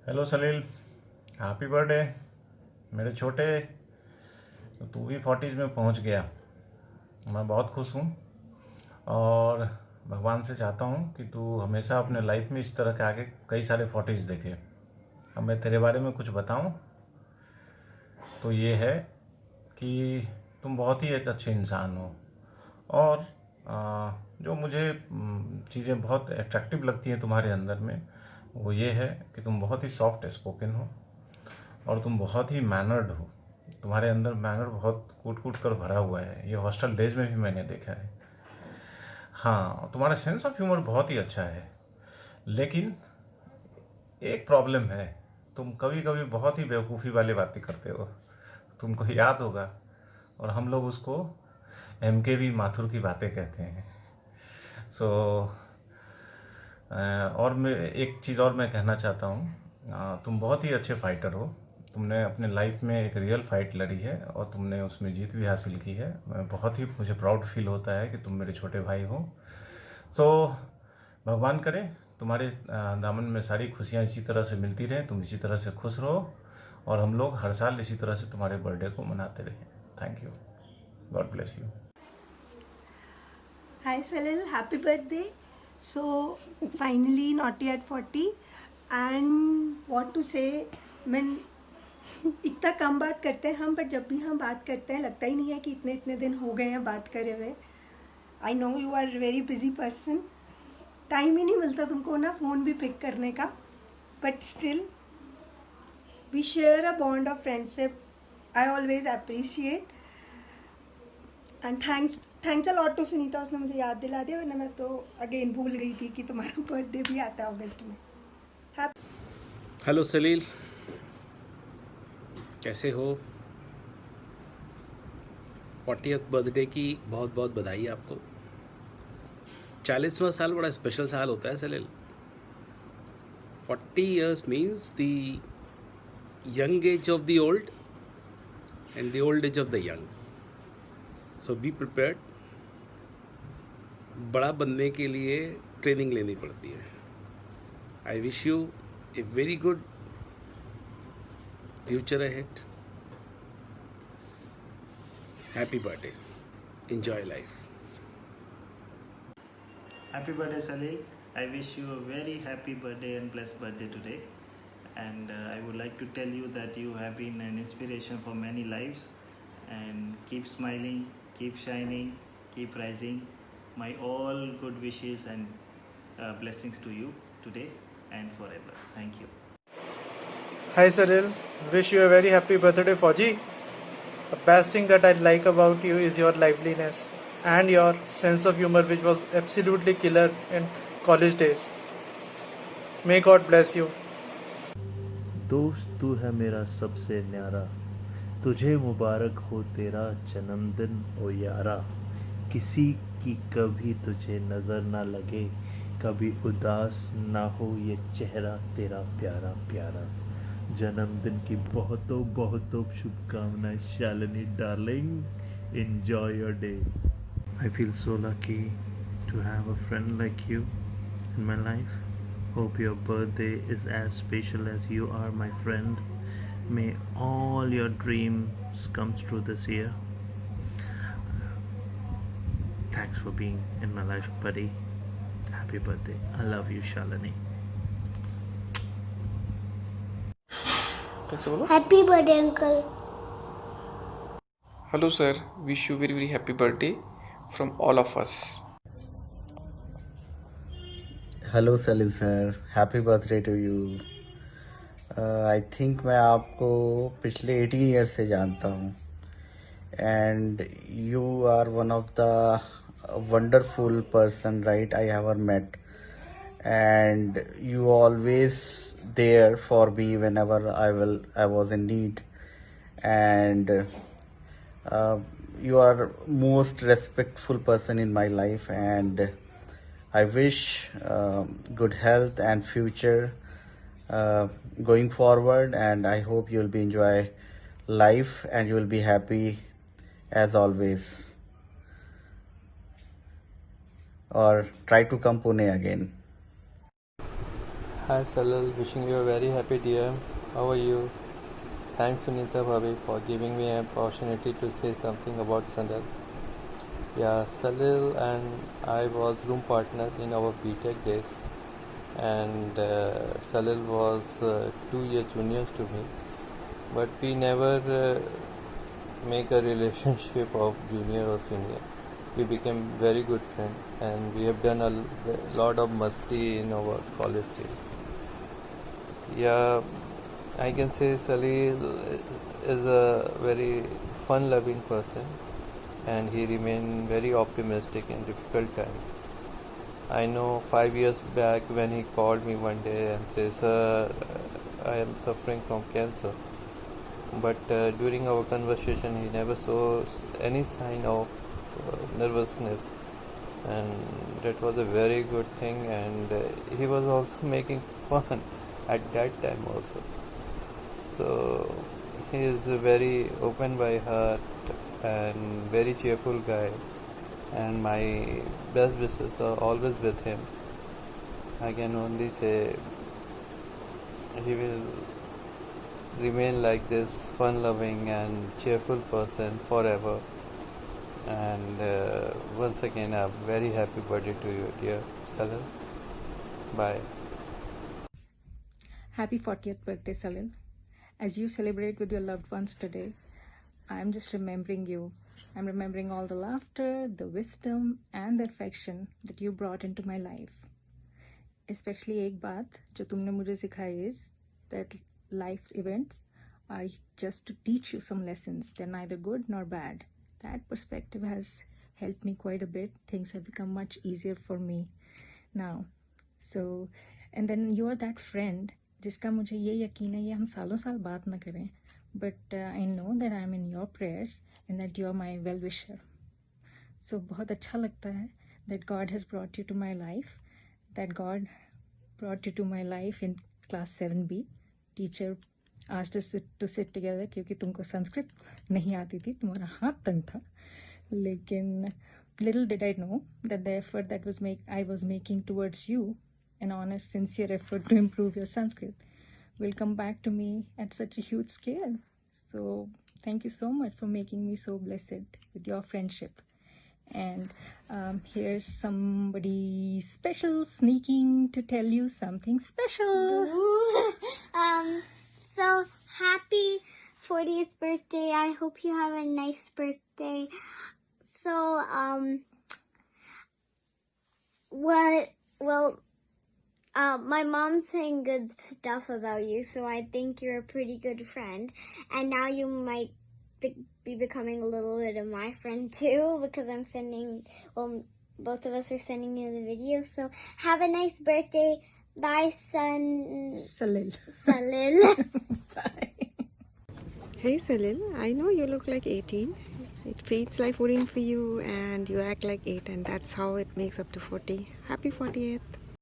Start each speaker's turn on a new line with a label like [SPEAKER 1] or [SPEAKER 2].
[SPEAKER 1] Hello सलील, happy birthday मेरे छोटे। तो तू भी 40s में पहुंच गया। मैं बहुत खुश हूं और भगवान से चाहता हूं कि तू हमेशा अपने लाइफ में इस तरह के आगे कई सारे 40s देखे। अब मैं तेरे बारे में कुछ बताऊं तो ये है कि तुम बहुत ही एक अच्छे इंसान हो। और जो मुझे चीज़ें बहुत अट्रैक्टिव लगती हैं तुम्हारे अंदर में, वो ये है कि तुम बहुत ही सॉफ्ट स्पोकन हो और तुम बहुत ही मैनर्ड हो। तुम्हारे अंदर मैनर बहुत कूट कूट कर भरा हुआ है, ये हॉस्टल डेज में भी मैंने देखा है। हाँ, तुम्हारा सेंस ऑफ ह्यूमर बहुत ही अच्छा है, लेकिन एक प्रॉब्लम है। तुम कभी कभी बहुत ही बेवकूफ़ी वाली बातें करते हो। तुमको याद होगा, और हम लोग उसको MKV माथुर की बातें कहते हैं। सो और मैं एक चीज़ और मैं कहना चाहता हूँ, तुम बहुत ही अच्छे फाइटर हो। तुमने अपने लाइफ में एक रियल फाइट लड़ी है और तुमने उसमें जीत भी हासिल की है। मैं बहुत ही मुझे प्राउड फील होता है कि तुम मेरे छोटे भाई हो। सो भगवान करे तुम्हारे दामन में सारी खुशियाँ इसी तरह से मिलती रहें, तुम इसी तरह से खुश रहो और हम लोग हर साल इसी तरह से तुम्हारे बर्थडे को मनाते रहें। Thank you. God bless you.
[SPEAKER 2] Hi Salil, happy birthday. So finally not yet 40 and what to say, मैं इतना कम बात करते हैं हम, बट जब भी हम बात करते हैं लगता ही नहीं है कि इतने इतने दिन हो गए हैं बात करे हुए। I know you are very busy person, time ही नहीं मिलता तुमको ना फ़ोन भी पिक करने का, but still we share a bond of friendship I always appreciate and thanks a lot to Sunita, उसने मुझे याद दिला दिया, वरना मैं तो अगेन भूल गई थी कि तुम्हारा बर्थडे भी आता है अगस्त में।
[SPEAKER 3] हेलो सलील, कैसे हो? 40th बर्थडे की बहुत बहुत बधाई आपको। 40वां साल बड़ा स्पेशल साल होता है सलील। 40 years means the young age of the old and the old age of the young. So be prepared. बड़ा बनने के लिए ट्रेनिंग लेनी पड़ती है। I wish U a very good future ahead. Happy birthday, enjoy life.
[SPEAKER 4] Happy birthday, Salil. I wish you a very happy birthday and blessed birthday today. And I would like to tell you that you have been an inspiration for many lives. And keep smiling, keep shining, keep rising. My all good wishes and blessings to you today and forever. Thank you.
[SPEAKER 5] Hi Salil, wish you a very happy birthday Fauji. The best thing that I like about you is your liveliness and your sense of humor, which was absolutely killer in college days. May God bless you.
[SPEAKER 6] दोस्त तू है मेरा सबसे न्यारा, तुझे मुबारक हो तेरा जन्मदिन ओ यारा। किसी की कभी तुझे नज़र ना लगे, कभी उदास ना हो ये चेहरा तेरा प्यारा प्यारा। जन्मदिन की बहुतों बहुतों शुभकामनाएं Shalini darling. Enjoy your day. I feel so lucky to have a friend like you in my life. Hope your birthday is as special as you are, my friend. May all your dreams come true this year. Thanks for being in my life, buddy. Happy birthday. I love you, Shalini.
[SPEAKER 7] Happy birthday, uncle.
[SPEAKER 8] Hello, sir. Wish you very, very happy birthday from all of us.
[SPEAKER 9] Hello Salil sir, happy birthday to you. I think मैं आपको पिछले 18 years से जानता हूँ and you are one of the wonderful person right I have ever met, and you always there for me whenever I was in need, and you are most respectful person in my life, and I wish good health and future going forward, and I hope you'll be enjoy life and you will be happy as always, or try to come Pune again.
[SPEAKER 10] Hi Salil, wishing you a very happy day. How are you? Thanks Sunita Bhabi for giving me an opportunity to say something about Salil. Yeah, Salil and I was room partner in our BTech days, and Salil was 2 year juniors to me, but we never make a relationship of junior or senior. We became very good friends, and we have done a lot of masti in our college days. Yeah, I can say Salil is a very fun-loving person, and he remained very optimistic in difficult times. I know 5 years back when he called me one day and says, "Sir, I am suffering from cancer." But during our conversation, he never saw any sign of nervousness, and that was a very good thing. And he was also making fun at that time also. So he is a very open by heart and very cheerful guy, and my best wishes are always with him. I can only say he will remain like this fun loving and cheerful person forever. And once again, a very happy birthday to you, dear Salil. Bye.
[SPEAKER 11] Happy 40th birthday, Salil. As you celebrate with your loved ones today, I'm just remembering you. I'm remembering all the laughter, the wisdom, and the affection that you brought into my life. Especially एक बात जो तुमने मुझे सिखाई is that life events are just to teach you some lessons. They're neither good nor bad. That perspective has helped me quite a bit. Things have become much easier for me now. So, and then you are that friend जिसका मुझे ये यकीन है ये हम सालों साल बात ना करें, but I know that I'm in your prayers and that you are my well-wisher. So बहुत अच्छा लगता है that God has brought you to my life, that God brought you to my life in class 7B. Teacher asked us to sit together क्योंकि तुमको संस्कृत नहीं आती थी, तुम्हारा हाथ तंग था, लेकिन little did I know that the effort that I was making towards you, an honest, sincere effort to improve your Sanskrit, will come back to me at such a huge scale. So thank you so much for making me so blessed with your friendship. And here's somebody special sneaking to tell you something special.
[SPEAKER 7] So happy 40th birthday. I hope you have a nice birthday. So, my mom's saying good stuff about you, so I think you're a pretty good friend. And now you might be becoming a little bit of my friend too, because both of us are sending you the video. So have a nice birthday. Bye,
[SPEAKER 11] Salil. Bye.
[SPEAKER 12] Hey Salil, I know you look like 18. It feels like 14 for you and you act like 8, and that's how it makes up to 40. Happy 40th.